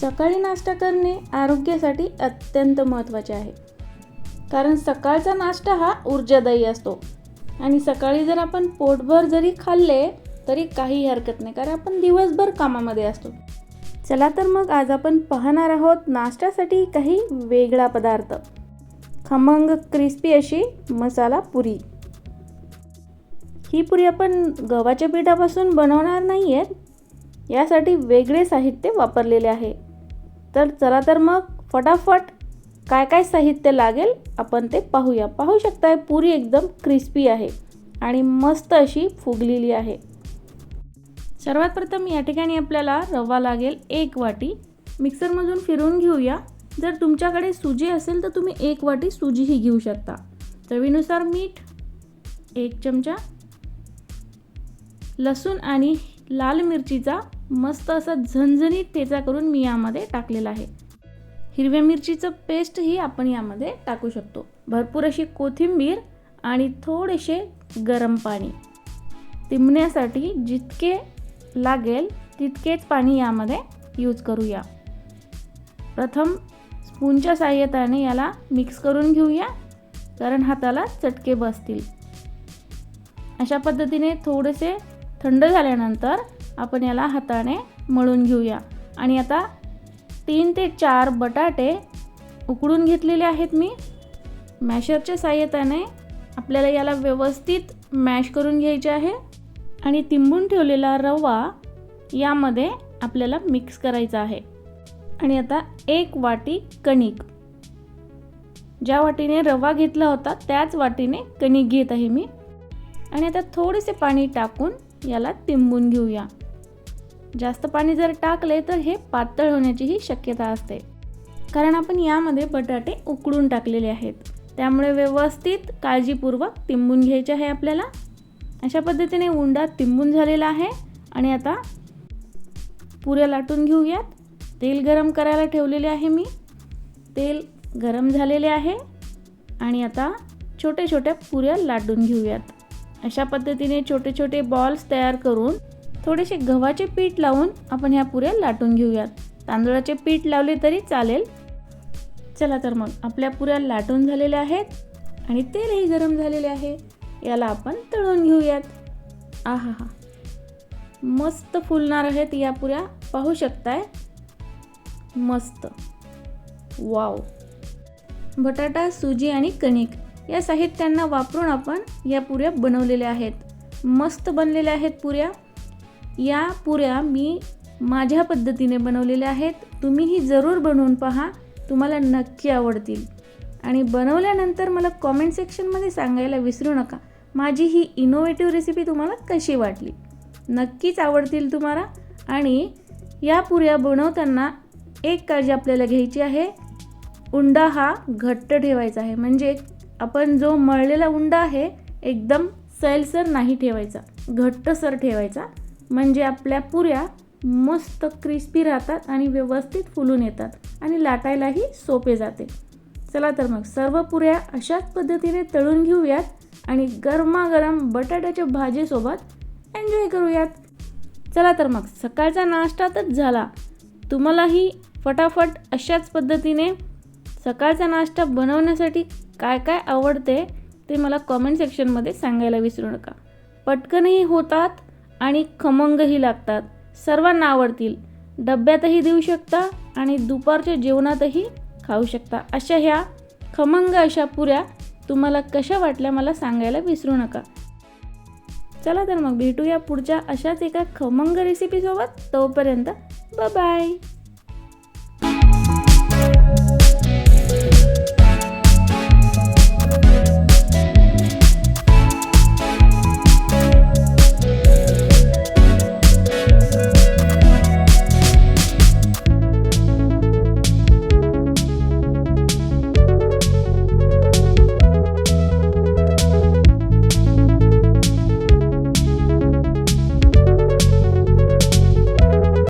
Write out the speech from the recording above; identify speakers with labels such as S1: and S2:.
S1: सकाळी नाश्ता करणे आरोग्यासाठी अत्यंत महत्त्वाचे आहे, कारण सकाळचा नाश्ता हा ऊर्जादायी असतो आणि सकाळी जर आपण पोटभर जरी खाल्ले तरी काही हरकत नाही, कारण आपण दिवसभर कामामध्ये असतो. चला तर मग आज आपण पाहणार आहोत नाश्त्यासाठी काही वेगळा पदार्थ, खमंग क्रिस्पी अशी मसाला पुरी. ही पुरी आपण गव्हाच्या पिठापासून बनवणार नाही आहेत, यासाठी वेगळे साहित्य वापरलेले आहे. तर चला तर मग फटाफट काय काय साहित्य लागेल आपण ते पाहूया. पाहू शकताय पुरी एकदम क्रिस्पी आहे आणि मस्त अशी फुगलेली आहे. सर्वात प्रथम या ठिकाणी आपल्याला रवा लागेल 1 वाटी. मिक्सरमधून फिरवून घेऊया. जर तुमच्याकडे सुजी असेल तर तुम्ही 1 वाटी सुजीही घेऊ शकता. चवीनुसार मीठ 1 चमचा. लसूण आणि लाल मिरचीचा मस्त असा झणझणीत ठेचा करून मी यामध्ये टाकलेला आहे. हिरव्या मिरचीचं पेस्टही आपण यामध्ये टाकू शकतो. भरपूर अशी कोथिंबीर आणि थोडेसे गरम पाणी. तिंबण्यासाठी जितके लागेल तितकेच पाणी यामध्ये यूज करूया. प्रथम स्पूनच्या सहाय्याने याला मिक्स करून घेऊया, कारण हाताला चटके बसतील. अशा पद्धतीने थोडेसे थंड झाल्यानंतर आपण याला हाताने मळून घेऊया. आणि आता 3 ते 4 बटाटे उकडून घेतलेले आहेत मी. मॅशरच्या सहाय्याने आपल्याला याला व्यवस्थित मॅश करून घ्यायचे आहे आणि तिंबून ठेवलेला रवा यामध्ये आपल्याला मिक्स करायचा आहे. आणि आता 1 वाटी कणिक, ज्या वाटीने रवा घेतला होता त्याच वाटीने कणिक घेत आहे मी. आणि आता थोडेसे पाणी टाकून याला तिंबून घेऊया. जास्त पाणी जर टाकले तर हे पातळ होण्याचीही शक्यता असते, कारण आपण यामध्ये बटाटे उकडून टाकलेले आहेत. त्यामुळे व्यवस्थित काळजीपूर्वक तिंबून घ्यायचे आहे आपल्याला. अशा पद्धतीने उंडा तिंबून झालेला आहे. आणि आता पुऱ्या लाटून घेऊयात. तेल गरम करायला ठेवलेले आहे मी. तेल गरम झालेले आहे आणि आता छोट्या छोट्या पुऱ्या लाटून घेऊयात. अशा पद्धतीने छोटे छोटे बॉल्स तयार करून थोडेसे गव्हाचे पीठ लावून आपण ह्या पुऱ्या लाटून घेऊयात. तांदूळाचे पीठ लावले तरी चालेल. चला तर मग आपल्या पुऱ्या लाटून झालेल्या आहेत आणि तेलही गरम झालेले आहे. याला आपण तळून घेऊयात. आहा, मस्त फुलणार आहेत या पुऱ्या, पाहू शकताय. मस्त, वाव. बटाटा, सुजी आणि कणिक या साहित्यांना वापरून आपण या पुऱ्या बनवलेल्या आहेत. मस्त बनलेल्या आहेत पुऱ्या. या पुऱ्या मी माझ्या पद्धतीने बनवलेल्या आहेत. तुम्हीही जरूर बनवून पहा, तुम्हाला नक्की आवडतील. आणि बनवल्यानंतर मला कॉमेंट सेक्शनमध्ये सांगायला विसरू नका, माझी ही इनोव्हेटिव्ह रेसिपी तुम्हाला कशी वाटली. नक्कीच आवडतील तुम्हाला. आणि या पुऱ्या बनवताना एक काळजी आपल्याला घ्यायची आहे, उंडा हा घट्ट ठेवायचा आहे. म्हणजे आपण जो मळलेला उंडा आहे एकदम सैलसर नाही ठेवायचा, घट्टसर ठेवायचा. म्हणजे आपल्या पुऱ्या मस्त क्रिस्पी राहतात आणि व्यवस्थित फुलून येतात आणि लाटायलाही सोपे जाते. चला तर मग सर्व पुऱ्या अशाच पद्धतीने तळून घेऊयात आणि गरमागरम बटाट्याच्या भाजीसोबत एन्जॉय करूयात. चला तर मग सकाळचा नाश्ता तर झाला. तुम्हालाही फटाफट अशाच पद्धतीने सकाळचा नाश्ता बनवण्यासाठी काय काय आवडते ते मला कॉमेंट सेक्शनमध्ये सांगायला विसरू नका. पटकनही होतात आणि खमंगही लागतात. सर्वांना आवडतील. डब्यातही देऊ शकता आणि दुपारच्या जेवणातही खाऊ शकता. अशा ह्या खमंग अशा पुऱ्या तुम्हाला कशा वाटल्या मला सांगायला विसरू नका. चला तर मग भेटूया पुढच्या अशाच एका खमंग रेसिपीसोबत. तोपर्यंत बाय बाय.